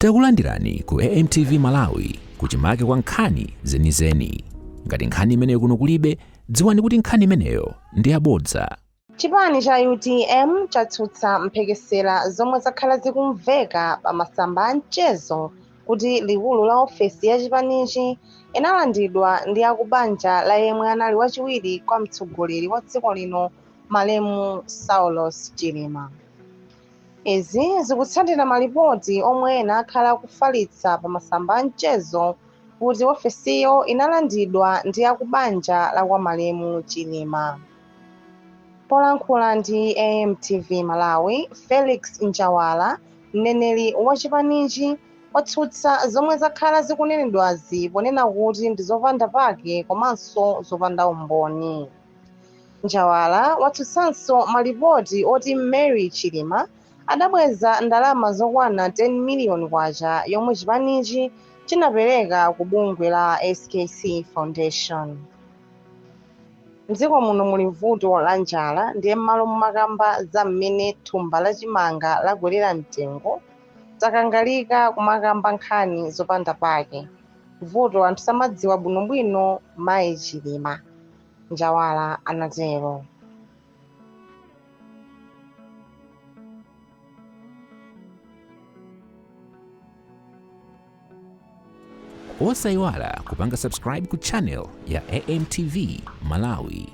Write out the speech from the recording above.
Takulandirani ku AMTV Malawi kuchimake kwa nkhani zenizeni. Ngati nkhani imeneyo kuno kulibe, dziwani kuti nkhani imeneyo ndi yabodza. Chipani cha UTM chatsutsa mphekesera zomwe zakhala zikumveka pa masamba a mchezo kuti likulu la ofesi ya chipanichi inalandidwa ndi akubanja la yemwe anali wachiwiri kwa mtsogoleri wa dziko lino Malemu Saulos Chilima. Izi zikutsatira malipoti omwe ena akhala akufalitsa pa masamba a mchezo kuti ofesiyo inalandidwa ndi akubanja la kwa Malemu Chilima. Polankhula ndi AMTV Malawi, Felix Njawala, mneneri wa chipanichi, watsutsa zomwe zakhala zikunenedwazi ponena kuti ndi zopanda pake komanso zopanda umboni. Njawala watsutsanso malipoti oti Mary Chilima adabweza ndalama zokwana 10 miliyoni kwacha yomwe chipanichi chinapereka ku bungwe la SKC Foundation. Mdziko muno muli vuto la njala ndiye m'malo mumakamba za mmene thumba la chimanga lagwerera mtengo, takangalika kumakamba nkhani zopanda pake. Vuto anthu samadziwa bwinobwino mayi Chilima, Njawala anatero. Osayiwala kupanga subscribe ku channel ya AMTV Malawi.